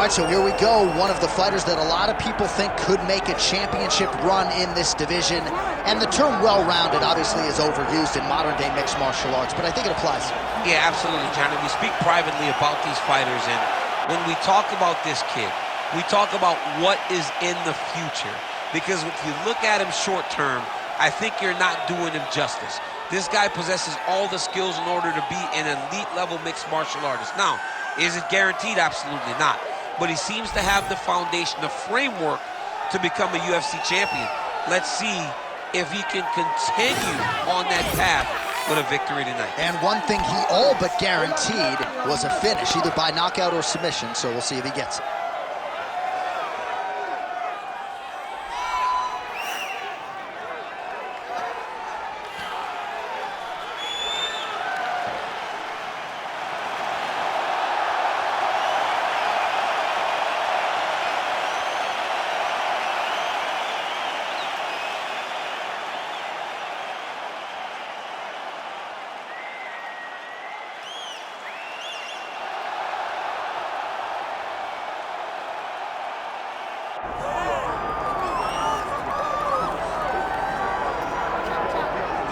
All right, so here we go. One of the fighters that a lot of people think could make a championship run in this division. And the term well-rounded obviously is overused in modern-day mixed martial arts, but I think it applies. Yeah, absolutely, Johnny. We speak privately about these fighters, and when we talk about this kid, we talk about what is in the future. Because if you look at him short-term, I think you're not doing him justice. This guy possesses all the skills in order to be an elite-level mixed martial artist. Now, is it guaranteed? Absolutely not. But he seems to have the foundation, the framework to become a UFC champion. Let's see if he can continue on that path with a victory tonight. And one thing he all but guaranteed was a finish, either by knockout or submission, so we'll see if he gets it.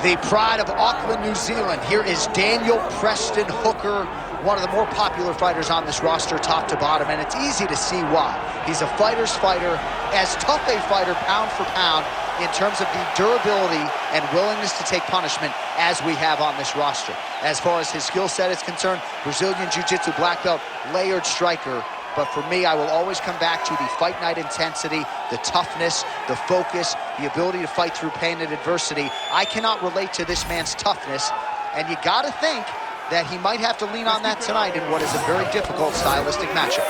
The pride of Auckland, New Zealand. Here is Daniel Preston Hooker, one of the more popular fighters on this roster, top to bottom, and it's easy to see why. He's a fighter's fighter, as tough a fighter pound for pound in terms of the durability and willingness to take punishment as we have on this roster. As far as his skill set is concerned, Brazilian Jiu-Jitsu black belt, layered striker. But for me, I will always come back to the fight night intensity, the toughness, the focus, the ability to fight through pain and adversity. I cannot relate to this man's toughness, and you gotta think that he might have to lean on that tonight in what is a very difficult stylistic matchup.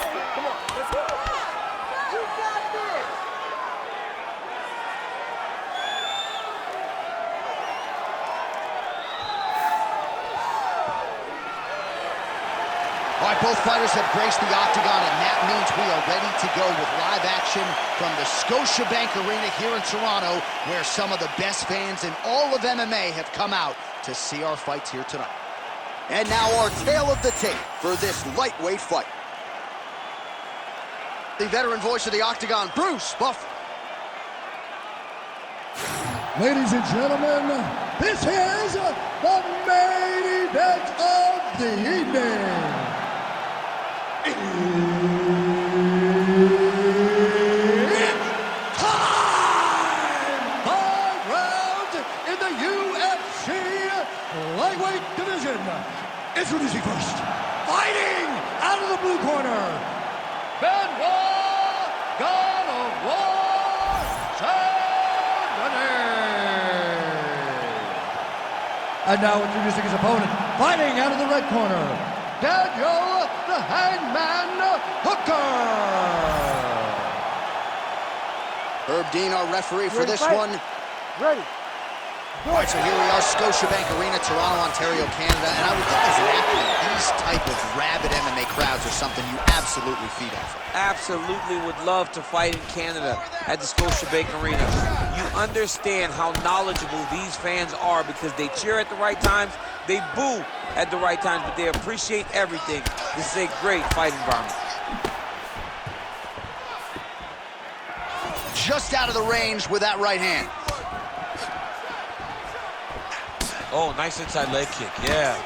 All right, both fighters have graced the octagon, and that means we are ready to go with live action from the Scotiabank Arena here in Toronto, where some of the best fans in all of MMA have come out to see our fights here tonight. And now our tale of the tape for this lightweight fight. The veteran voice of the octagon, Bruce Buff. Ladies and gentlemen, this is the main event of the evening. It's time! 5 rounds in the UFC lightweight division. Introducing first, fighting out of the blue corner, Benoit, God of War, Saint-Denis. And now introducing his opponent, fighting out of the red corner, Daniel the Hangman Hooker. Herb Dean, our referee for this one. Ready. All right, so here we are, Scotiabank Arena, Toronto, Ontario, Canada. And I would think as an athlete, these type of rabid MMA crowds are something you absolutely feed off of. Absolutely would love to fight in Canada at the Scotiabank Arena. You understand how knowledgeable these fans are because they cheer at the right times, they boo at the right times, but they appreciate everything. This is a great fight environment. Just out of the range with that right hand. Oh, nice inside leg kick, yeah.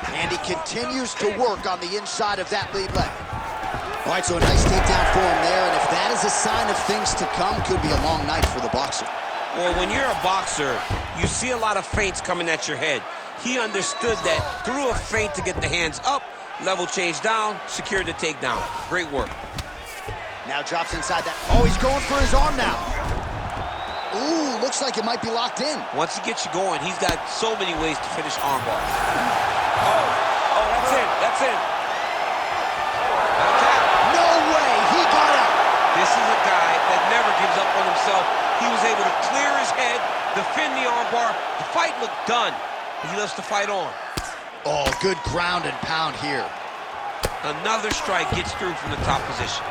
And he continues to work on the inside of that lead leg. All right, so a nice takedown for him there, and if that is a sign of things to come, could be a long night for the boxer. Well, when you're a boxer, you see a lot of feints coming at your head. He understood that through a feint to get the hands up, level change down, secured the takedown. Great work. Now drops inside that. Oh, he's going for his arm now. Ooh, looks like it might be locked in. Once he gets you going, he's got so many ways to finish armbar. Oh, that's it, that's it. No way, he got out. This is a guy that never gives up on himself. He was able to clear his head, defend the armbar. The fight looked done. He loves to fight on. Oh, good ground and pound here. Another strike gets through from the top position.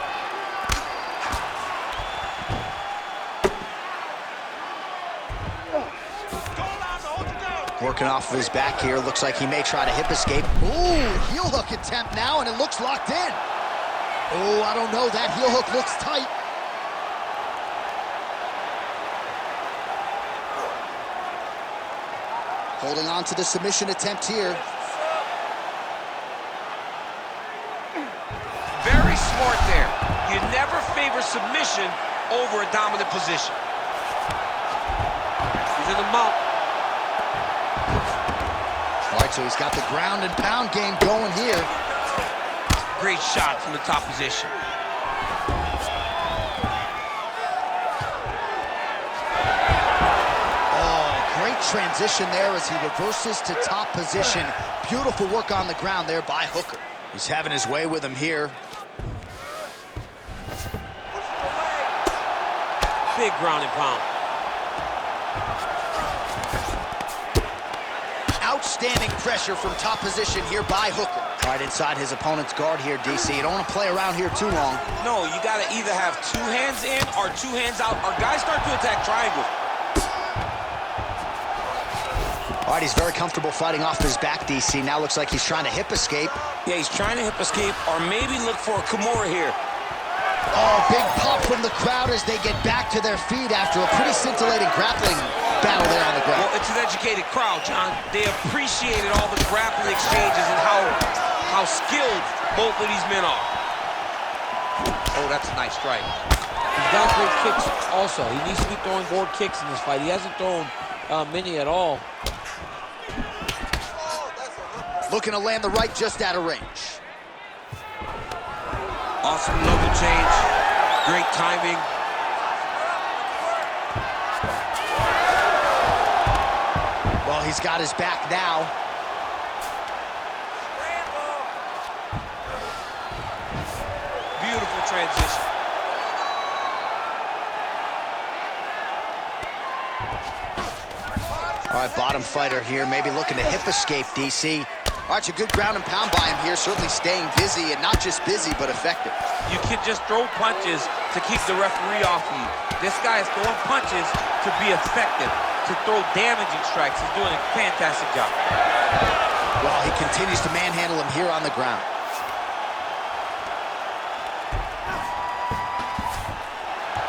Working off of his back here. Looks like he may try to hip escape. Ooh, heel hook attempt now, and it looks locked in. Oh, I don't know. That heel hook looks tight. Holding on to the submission attempt here. Very smart there. You never favor submission over a dominant position. He's in the mount. All right, so he's got the ground and pound game going here. Great shot from the top position. Oh, great transition there as he reverses to top position. Beautiful work on the ground there by Hooker. He's having his way with him here. Big ground and pound. Outstanding pressure from top position here by Hooker. Right inside his opponent's guard here, DC. You don't want to play around here too long. No, you got to either have 2 hands in or 2 hands out. Our guys start to attack triangle. All right, he's very comfortable fighting off his back, DC. Now looks like he's trying to hip escape. Yeah, he's trying to hip escape or maybe look for a Kimura here. Oh, big pop from the crowd as they get back to their feet after a pretty scintillating grappling battle there on the ground. Well, it's an educated crowd, John. They appreciated all the grappling exchanges and how skilled both of these men are. Oh, that's a nice strike. He's got great kicks also. He needs to be throwing more kicks in this fight. He hasn't thrown many at all. Looking to land the right just out of range. Awesome level change. Great timing. Well, he's got his back now. Beautiful transition. All right, bottom fighter here, maybe looking to hip escape, DC. All right, it's a good ground and pound by him here, certainly staying busy, and not just busy, but effective. You can just throw punches to keep the referee off of you. This guy is throwing punches to be effective, to throw damaging strikes. He's doing a fantastic job. Well, he continues to manhandle him here on the ground.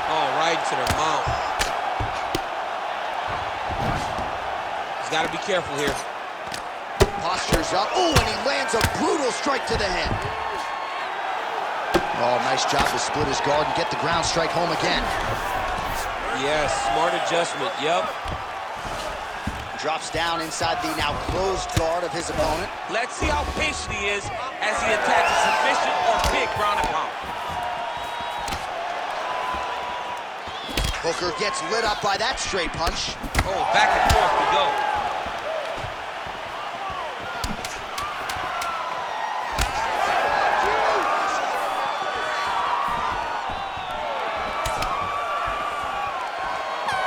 Oh, right to the mount. He's got to be careful here. Posture's up. Oh, and he lands a brutal strike to the head. Oh, nice job to split his guard and get the ground strike home again. Yes, smart adjustment, yep. Drops down inside the now closed guard of his opponent. Let's see how patient he is as he attacks a submission or big ground and pound. Hooker gets lit up by that straight punch. Oh, back and forth we go.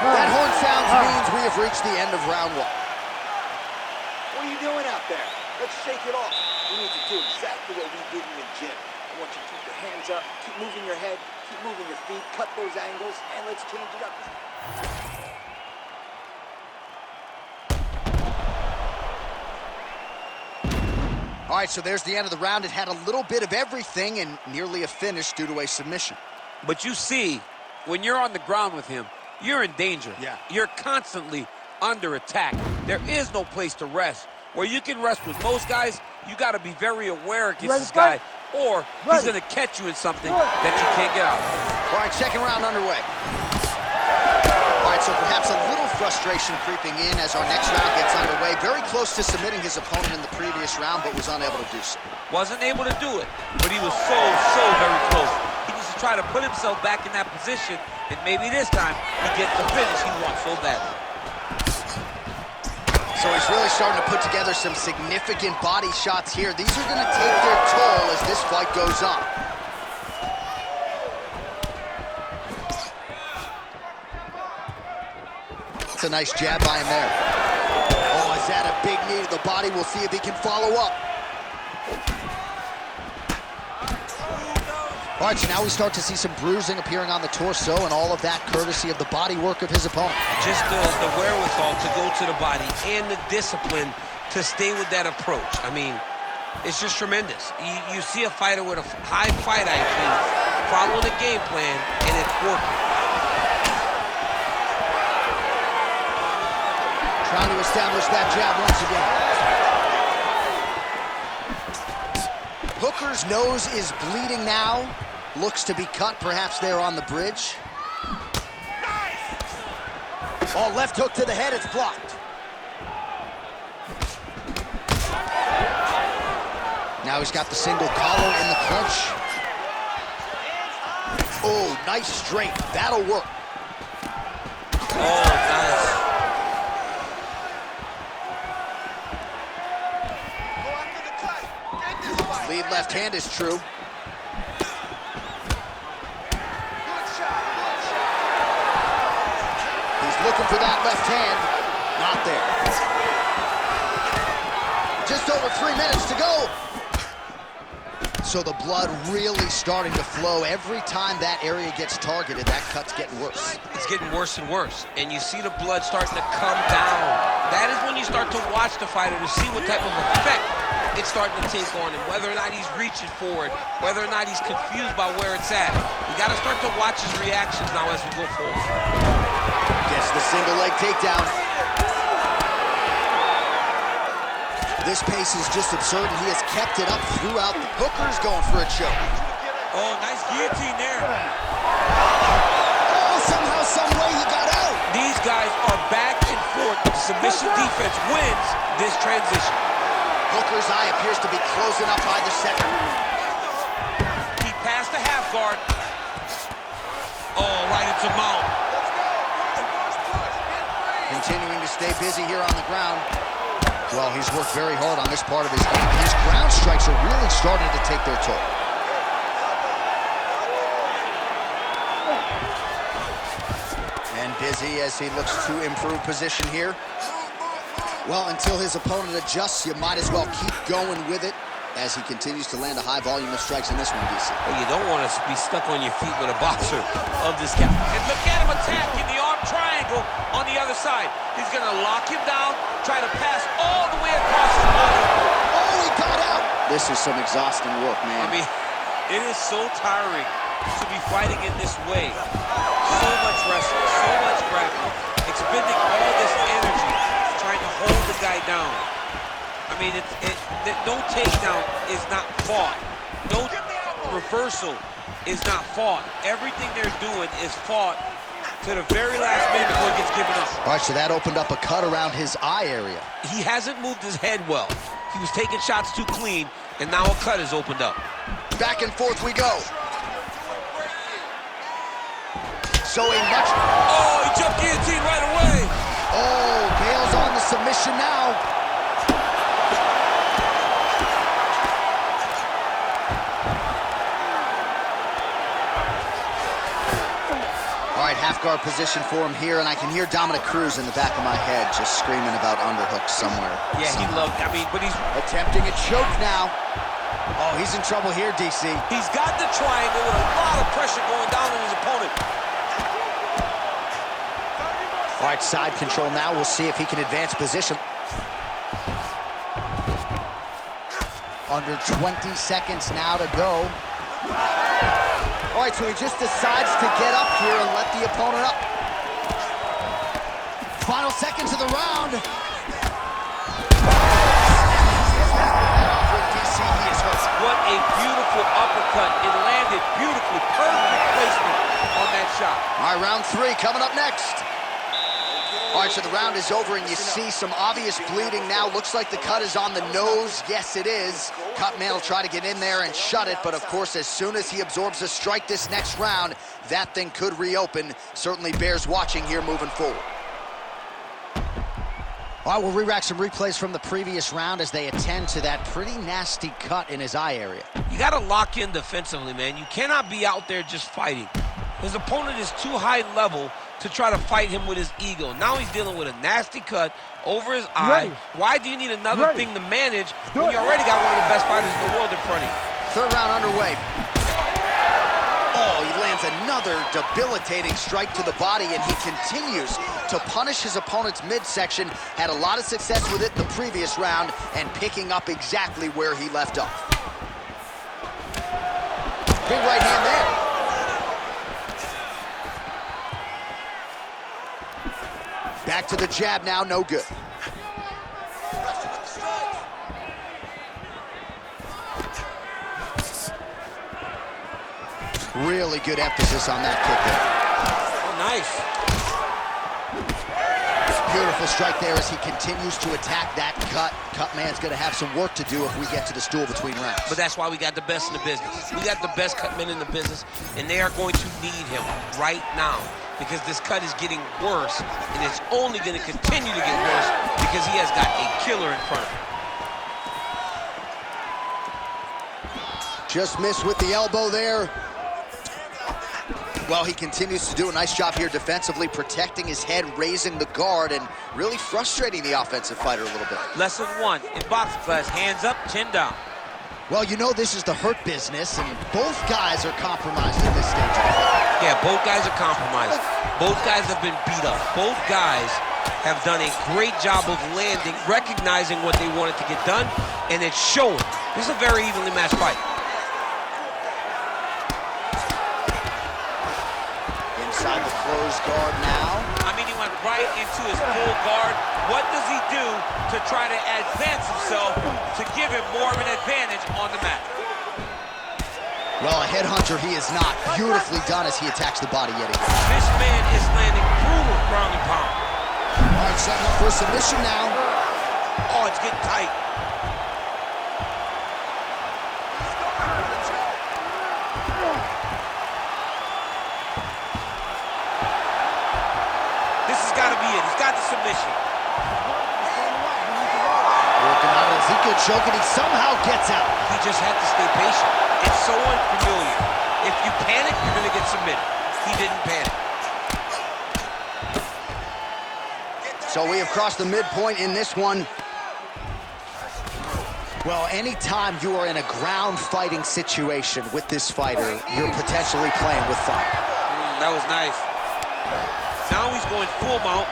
That horn sounds means we have reached the end of round 1. What are you doing out there? Let's shake it off. We need to do exactly what we did in the gym. I want you to keep your hands up, keep moving your head, keep moving your feet, cut those angles, and let's change it up. All right, so there's the end of the round. It had a little bit of everything and nearly a finish due to a submission. But you see, when you're on the ground with him, you're in danger. Yeah. You're constantly under attack. There is no place to rest. Where you can rest with most guys, you got to be very aware against this guy, or he's going to catch you in something that you can't get out. All right, second round underway. All right, so perhaps a little frustration creeping in as our next round gets underway. Very close to submitting his opponent in the previous round, but was unable to do so. Wasn't able to do it, but he was so very close. He needs to try to put himself back in that position, and maybe this time he gets the finish he wants so badly. So he's really starting to put together some significant body shots here. These are going to take their toll as this fight goes on. That's a nice jab by him there. Oh, is that a big knee to the body? We'll see if he can follow up. All right, so now we start to see some bruising appearing on the torso, and all of that courtesy of the body work of his opponent. Just the wherewithal to go to the body and the discipline to stay with that approach. I mean, it's just tremendous. You see a fighter with a high fight IQ following the game plan, and it's working. Trying to establish that jab once again. Hooker's nose is bleeding now. Looks to be cut, perhaps there on the bridge. Oh, left hook to the head, it's blocked. Now he's got the single collar in the clinch. Oh, nice straight, that'll work. Oh, nice. Lead left hand is true. He's looking for that left hand. Not there. Just over 3 minutes to go. So the blood really starting to flow. Every time that area gets targeted, that cut's getting worse. It's getting worse and worse. And you see the blood starting to come down. That is when you start to watch the fighter to see what type of effect it's starting to take on him, whether or not he's reaching for it, whether or not he's confused by where it's at. You got to start to watch his reactions now as we go forward. Gets the single leg takedown. This pace is just absurd, and he has kept it up throughout. Hooker's going for a choke. Oh, nice guillotine there. Oh, somehow, some way he got out. These guys are back and forth. Submission defense wins this transition. Hooker's eye appears to be closing up by the second. He passed the half guard. Oh, right into mount. Continuing to stay busy here on the ground. Well, he's worked very hard on this part of his game. His ground strikes are really starting to take their toll. And busy as he looks to improve position here. Well, until his opponent adjusts, you might as well keep going with it as he continues to land a high volume of strikes in this one, DC. Well, you don't want to be stuck on your feet with a boxer of this caliber. And look at him attacking the arm triangle on the other side. He's going to lock him down, try to pass all the way across his body. Oh, he got out! This is some exhausting work, man. I mean, it is so tiring to be fighting in this way. So much wrestling, so much grappling, expending all this energy trying to hold the guy down. I mean, no takedown is not fought. No reversal is not fought. Everything they're doing is fought to the very last minute before it gets given up. All right, so that opened up a cut around his eye area. He hasn't moved his head well. He was taking shots too clean, and now a cut is opened up. Back and forth we go. So a much... Oh, he jumped guillotine right away. Oh, Bale's on the submission now. All right, half guard position for him here, and I can hear Dominic Cruz in the back of my head just screaming about underhooks somewhere. Yeah, he loved, I mean, but he's attempting a choke now. Oh, he's in trouble here, DC. He's got the triangle with a lot of pressure going down on his opponent. All right, side control now. We'll see if he can advance position. Under 20 seconds now to go. All right, so he just decides to get up here and let the opponent up. Final seconds of the round. What a beautiful uppercut. It landed beautifully. Perfect placement on that shot. All right, round 3 coming up next. All right, so the round is over, and you see some obvious bleeding now. Looks like the cut is on the nose. Yes, it is. Cutman will try to get in there and shut it, but of course, as soon as he absorbs a strike this next round, that thing could reopen. Certainly bears watching here moving forward. All right, we'll re-rack some replays from the previous round as they attend to that pretty nasty cut in his eye area. You got to lock in defensively, man. You cannot be out there just fighting. His opponent is too high level to try to fight him with his ego. Now he's dealing with a nasty cut over his eye. Why do you need another thing to manage when you already got one of the best fighters in the world in front of you? Third round underway. lands another debilitating strike to the body, and he continues to punish his opponent's midsection. Had a lot of success with it the previous round and picking up exactly where he left off. Big right hand there. Back to the jab now, no good. Really good emphasis on that kick there. Oh, nice. Beautiful strike there as he continues to attack that cut. Cut man's gonna have some work to do if we get to the stool between rounds. But that's why we got the best in the business. We got the best cut men in the business, and they are going to need him right now because this cut is getting worse, and it's only gonna continue to get worse because he has got a killer in front of him. Just missed with the elbow there. Well, he continues to do a nice job here defensively, protecting his head, raising the guard, and really frustrating the offensive fighter a little bit. Lesson 1 in boxing class, hands up, chin down. Well, you know this is the hurt business, and both guys are compromised in this stage of the fight. Yeah, both guys are compromised. Both guys have been beat up. Both guys have done a great job of landing, recognizing what they wanted to get done, and it's showing. This is a very evenly matched fight. Inside the closed guard now. I mean, he went right into his full guard. What does he do to try to advance himself to give him more of an advantage on the mat? Well, a headhunter he is not. Beautifully done as he attacks the body yet again. This man is landing brutal ground and pound. All right, setting up for a submission now. Oh, it's getting tight. This has got to be it. He's got the submission. Working out Ezekiel choke, and he somehow gets out. He just had to stay patient. It's so unfamiliar. If you panic, you're going to get submitted. He didn't panic. So we have crossed the midpoint in this one. Well, anytime you are in a ground fighting situation with this fighter, you're potentially playing with fire. That was nice. Now he's going full mount.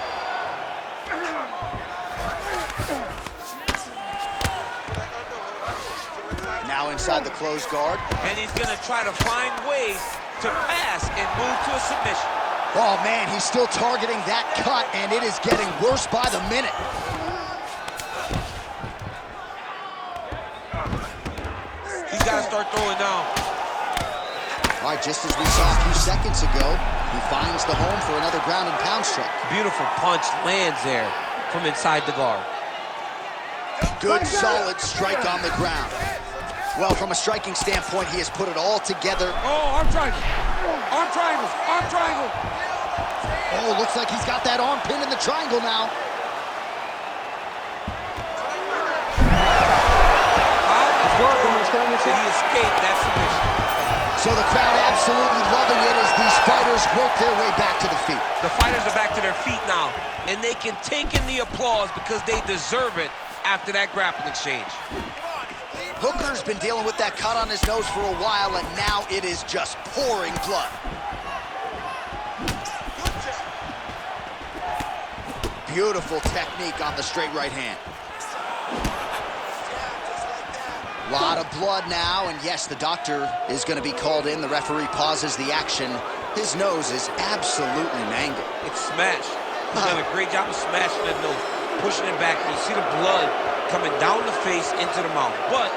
Now inside the closed guard. And he's going to try to find ways to pass and move to a submission. Oh, man, he's still targeting that cut, and it is getting worse by the minute. He's got to start throwing down. All right, just as we saw a few seconds ago, he finds the home for another ground and pound strike. Beautiful punch lands there from inside the guard. Good, solid strike on the ground. Well, from a striking standpoint, he has put it all together. Oh, arm triangle. Arm triangle. Arm triangle. Oh, looks like he's got that arm pin in the triangle now. Did he escape that submission? So the crowd absolutely loving it as these fighters work their way back to the feet. The fighters are back to their feet now, and they can take in the applause because they deserve it after that grappling exchange. Hooker's been dealing with that cut on his nose for a while, and now it is just pouring blood. Beautiful technique on the straight right hand. A lot of blood now, and yes, the doctor is going to be called in. The referee pauses the action. His nose is absolutely mangled. It's smashed. He's done a great job of smashing that nose, pushing it back. You see the blood coming down the face into the mouth, but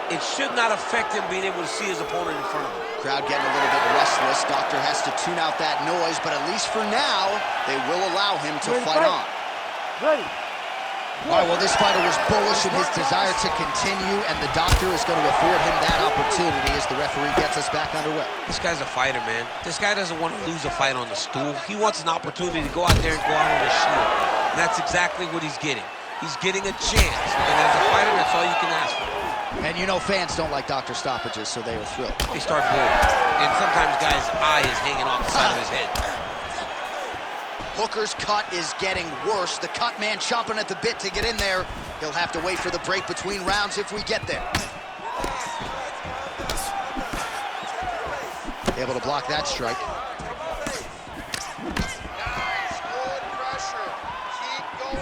it should not affect him being able to see his opponent in front of him. Crowd getting a little bit restless. Doctor has to tune out that noise, but at least for now, they will allow him to fight on. Ready. All right, well, this fighter was bullish in his desire to continue, and the doctor is going to afford him that opportunity as the referee gets us back underway. This guy's a fighter, man. This guy doesn't want to lose a fight on the stool. He wants an opportunity to go out there and go out on a shield. And that's exactly what he's getting. He's getting a chance. And as a fighter, that's all you can ask for. And you know fans don't like doctor stoppages, so they are thrilled. They start booing. And sometimes guys' eye is hanging off the side of his head. Hooker's cut is getting worse. The cut man chomping at the bit to get in there. He'll have to wait for the break between rounds if we get there. Able to block that strike.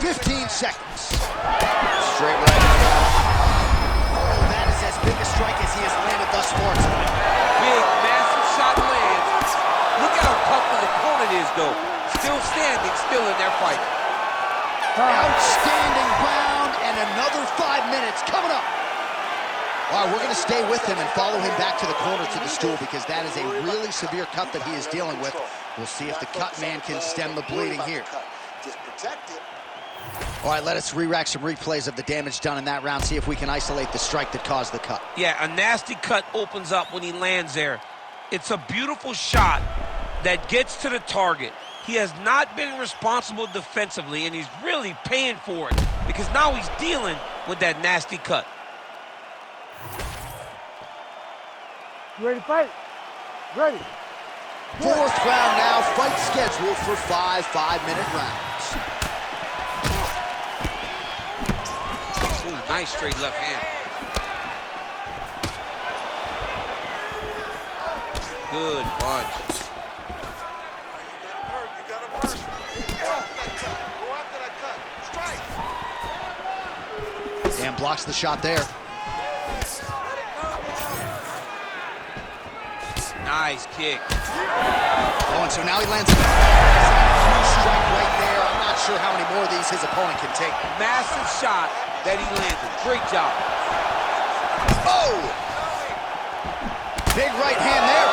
15 seconds. Straight right. Oh, that is as big a strike as he has landed thus far tonight. Big, massive shot lands. Look at how tough the opponent is, though. Still standing, still in their fight. Outstanding round, and another 5 minutes coming up. All right, we're going to stay with him and follow him back to the corner to the stool because that is a really severe cut that he is dealing with. We'll see if the cut man can stem the bleeding here. Just protect it. All right, let us re-rack some replays of the damage done in that round, see if we can isolate the strike that caused the cut. Yeah, a nasty cut opens up when he lands there. It's a beautiful shot that gets to the target. He has not been responsible defensively, and he's really paying for it because now he's dealing with that nasty cut. You ready to fight? Ready. Fourth round now, fight scheduled for 5 5-minute rounds. Ooh, nice straight left hand. Good punch. Dan blocks the shot there. Nice kick. Oh, and so now he lands a huge strike right there. I'm not sure how many more of these his opponent can take. Massive shot that he landed. Great job. Oh! Big right hand there.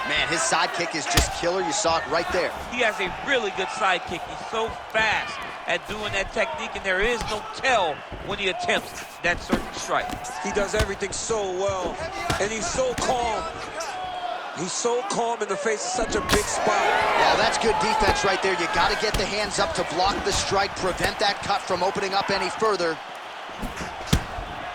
Man, his side kick is just killer. You saw it right there. He has a really good side kick. He's so fast at doing that technique, and there is no tell when he attempts that certain strike. He does everything so well, and he's so calm. He's so calm in the face of such a big spot. Well, that's good defense right there. You got to get the hands up to block the strike, prevent that cut from opening up any further.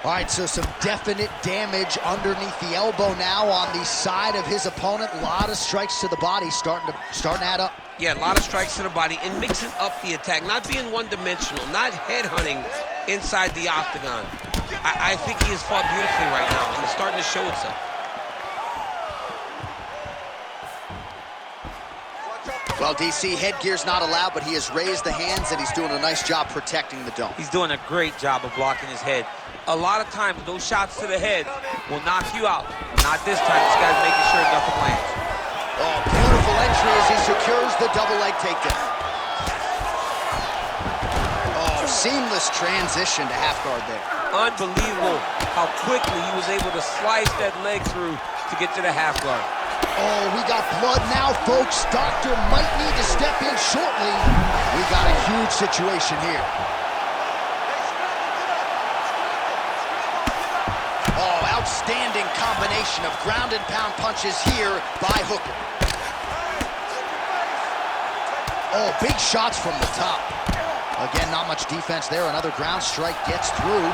All right, so some definite damage underneath the elbow now on the side of his opponent. A lot of strikes to the body starting to add up. Yeah, a lot of strikes to the body and mixing up the attack, not being one-dimensional, not headhunting inside the octagon. I think he has fought beautifully right now, and it's starting to show itself. Well, DC, headgear's not allowed, but he has raised the hands, and he's doing a nice job protecting the dome. He's doing a great job of blocking his head. A lot of times, those shots to the head will knock you out. Not this time. This guy's making sure nothing lands. Oh, beautiful entry as he secures the double leg takedown. Oh, seamless transition to half guard there. Unbelievable how quickly he was able to slice that leg through to get to the half guard. Oh, we got blood now, folks. Doctor might need to step in shortly. We got a huge situation here. Oh, outstanding combination of ground and pound punches here by Hooker. Oh, big shots from the top. Again, not much defense there. Another ground strike gets through.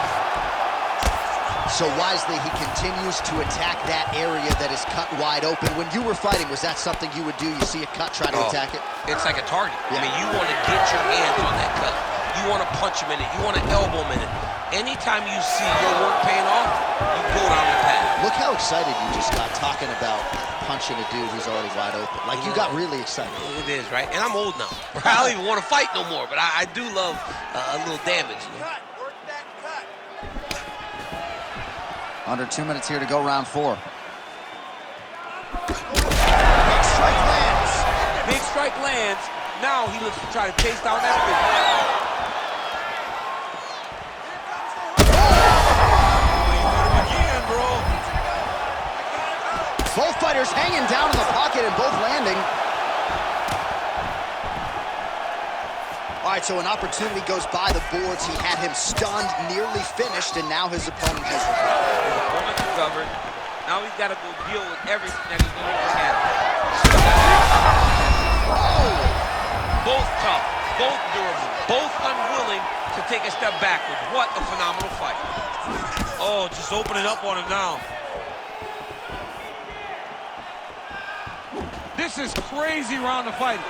So wisely, he continues to attack that area that is cut wide open. When you were fighting, was that something you would do? You see a cut, try to attack it? It's like a target. Yeah. I mean, you want to get your hands on that cut. You want to punch him in it. You want to elbow him in it. Anytime you see your work paying off, you go down the path. Look how excited you just got talking about punching a dude who's already wide open. Like, you got really excited. It is, right? And I'm old now. I don't even want to fight no more, but I do love a little damage. You know? Work that cut. Under 2 minutes here to go, round 4. Big strike lands. Big strike lands. Now he looks to try to chase down that finish. Both fighters hanging down in the pocket and both landing. All right, so an opportunity goes by the boards. He had him stunned, nearly finished, and now his opponent has recovered. His opponent's recovered. Now he's got to go deal with everything that he's going to have. Both tough, both durable, both unwilling to take a step backwards. What a phenomenal fight. Oh, just opening up on him now. This is crazy round of fighting.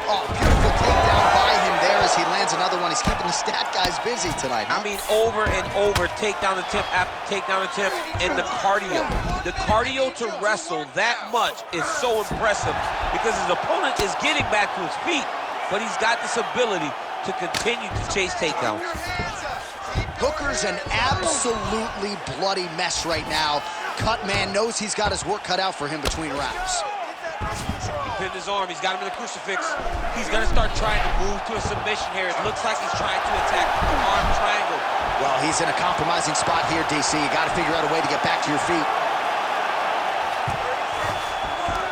Oh, beautiful takedown by him there as he lands another one He's keeping the stat guys busy tonight, huh? I mean, over and over, takedown attempt after takedown attempt, and the cardio. The cardio to wrestle that much is so impressive because his opponent is getting back to his feet, but he's got this ability to continue to chase takedowns. Hooker's an absolutely bloody mess right now. Cut man knows he's got his work cut out for him between rounds. He pinned his arm. He's got him in the crucifix. He's going to start trying to move to a submission here. It looks like he's trying to attack the arm triangle. Well, he's in a compromising spot here, DC. You got to figure out a way to get back to your feet.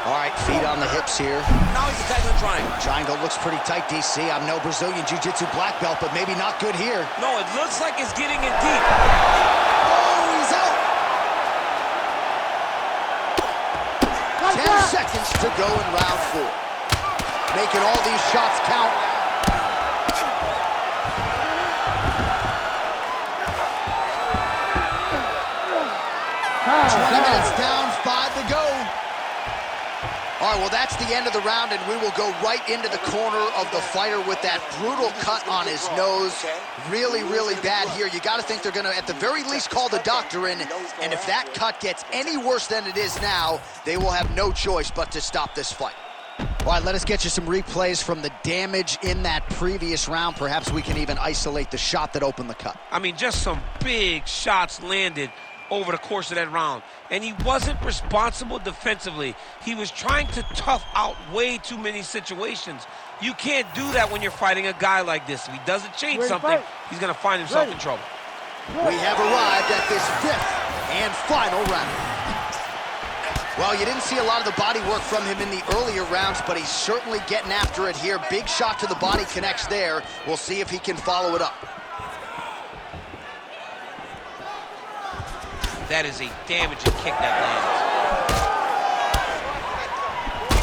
All right, feet on the hips here. Now he's attacking the triangle. Triangle looks pretty tight, DC. I'm no Brazilian Jiu-Jitsu black belt, but maybe not good here. No, it looks like it's getting in deep. Oh, he's out. 10 seconds to go in round 4. Making all these shots count. Ah, 20 minutes down, 5 to go. All right, well, that's the end of the round, and we will go right into the corner of the fighter with that brutal cut on his nose. Really, really bad here. You got to think they're going to, at the very least, call the doctor in, and if that cut gets any worse than it is now, they will have no choice but to stop this fight. All right, let us get you some replays from the damage in that previous round. Perhaps we can even isolate the shot that opened the cut. I mean, just some big shots landed over the course of that round. And he wasn't responsible defensively. He was trying to tough out way too many situations. You can't do that when you're fighting a guy like this. If he doesn't change something, he's going to find himself in trouble. We have arrived at this 5th and final round. Well, you didn't see a lot of the body work from him in the earlier rounds, but he's certainly getting after it here. Big shot to the body connects there. We'll see if he can follow it up. That is a damaging kick that lands.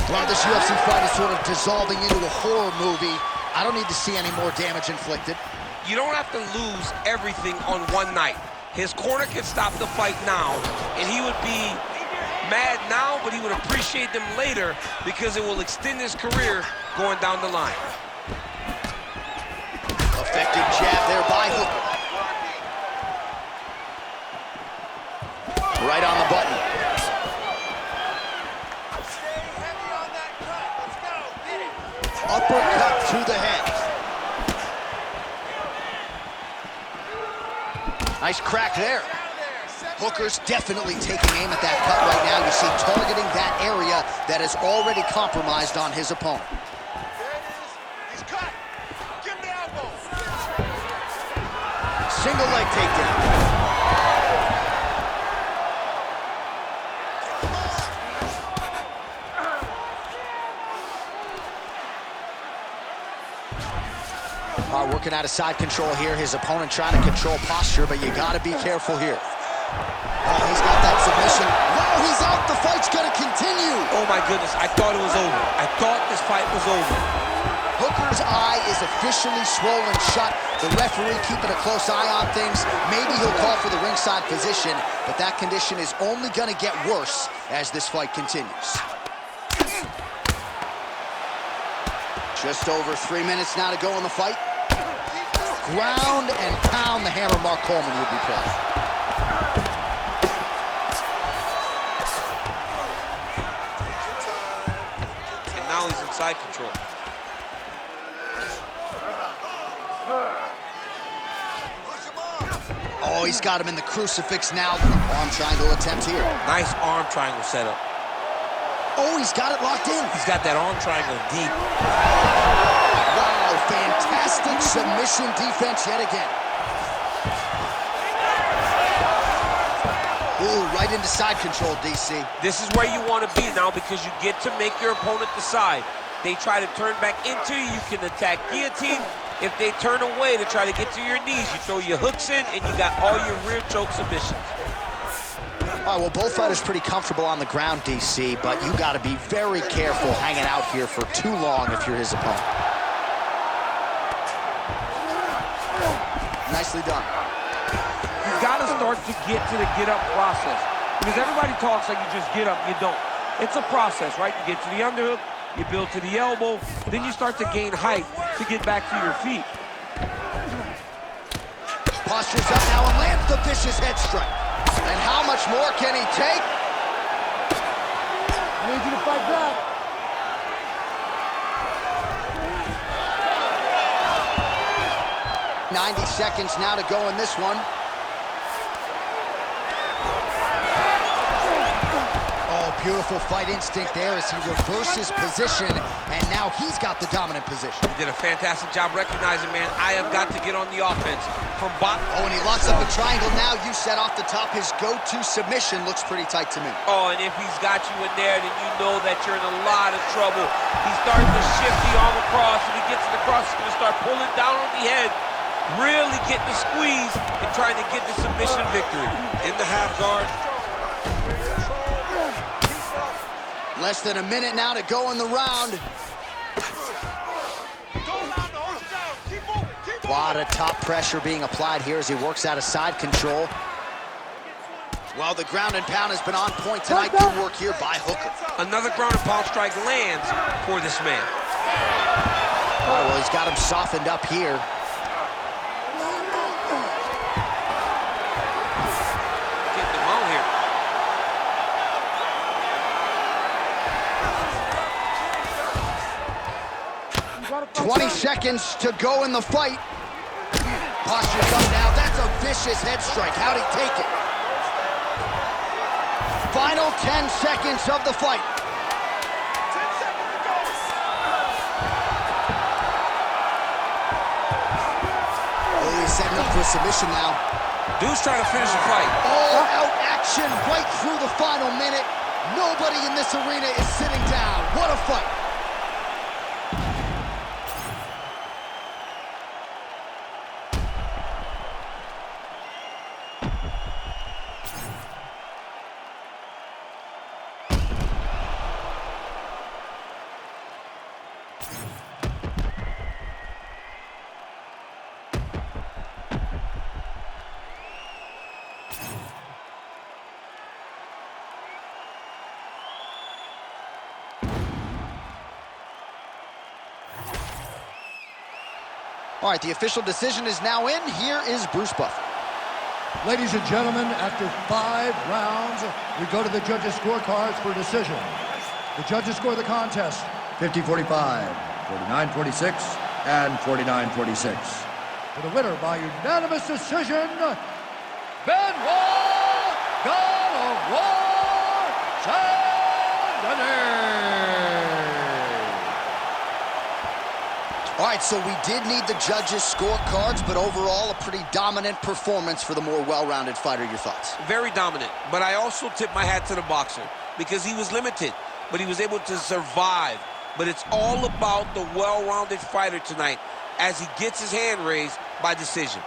Well, this UFC fight is sort of dissolving into a horror movie. I don't need to see any more damage inflicted. You don't have to lose everything on one night. His corner can stop the fight now, and he would be mad now, but he would appreciate them later because it will extend his career going down the line. Effective jab there by Hooker. Right on the button. Uppercut to the head. Nice crack there. Hooker's definitely taking aim at that cut right now. You see targeting that area that is already compromised on his opponent. He's cut. Give him the elbow. Single leg takedown. Working out of side control here. His opponent trying to control posture, but you got to be careful here. Oh, he's got that submission. Whoa, he's out. The fight's going to continue. Oh, my goodness. I thought it was over. I thought this fight was over. Hooker's eye is officially swollen shut. The referee keeping a close eye on things. Maybe he'll call for the ringside position, but that condition is only going to get worse as this fight continues. Just over 3 minutes now to go in the fight. Ground and pound, the hammer Mark Coleman would be proud. And now he's in side control. Oh, he's got him in the crucifix now. Arm triangle attempt here. Nice arm triangle setup. Oh, he's got it locked in. He's got that arm triangle deep. Wow, fantastic submission defense yet again. Ooh, right into side control, DC. This is where you want to be now because you get to make your opponent decide. They try to turn back into you, you can attack guillotine. If they turn away to try to get to your knees, you throw your hooks in and you got all your rear choke submissions. All right, well, both fighters pretty comfortable on the ground, DC, but you got to be very careful hanging out here for too long if you're his opponent. Nicely done. You got to start to get to the get-up process because everybody talks like you just get up, you don't. It's a process, right? You get to the underhook, you build to the elbow, then you start to gain height to get back to your feet. Postures up now and lands the vicious head strike. And how much more can he take? I need you to fight back. "90 seconds now to go in this one." Oh, beautiful fight instinct there as he reverses position, and now he's got the dominant position. He did a fantastic job recognizing, man, I have got to get on the offense. From bottom. Oh, and he locks up a triangle now. You said off the top, his go-to submission looks pretty tight to me. Oh, and if he's got you in there, then you know that you're in a lot of trouble. He's starting to shift the arm across. If he gets it across, he's going to start pulling down on the head, really getting the squeeze and trying to get the submission victory. In the half guard. Less than a minute now to go in the round. A lot of top pressure being applied here as he works out of side control. Well, the ground and pound has been on point tonight. Good work here by Hooker. Another ground and pound strike lands for this man. All right, well, he's got him softened up here. Getting him out here. 20 seconds to go in the fight. Postures up now. That's a vicious head strike. How'd he take it? Final 10 seconds of the fight. 10 seconds to go. Oh, he's setting up for a submission now. Dude's trying to finish the fight. All-out action right through the final minute. Nobody in this arena is sitting down. What a fight. All right, the official decision is now in. Here is Bruce Buffer. Ladies and gentlemen, after 5 rounds, we go to the judges' scorecards for decision. The judges score the contest 50-45, 49-46, and 49-46. For the winner by unanimous decision, Benoit, God of War, Saint-Denis. All right, so we did need the judges' scorecards, but overall a pretty dominant performance for the more well-rounded fighter. Your thoughts? Very dominant, but I also tip my hat to the boxer because he was limited, but he was able to survive. But it's all about the well-rounded fighter tonight as he gets his hand raised by decision.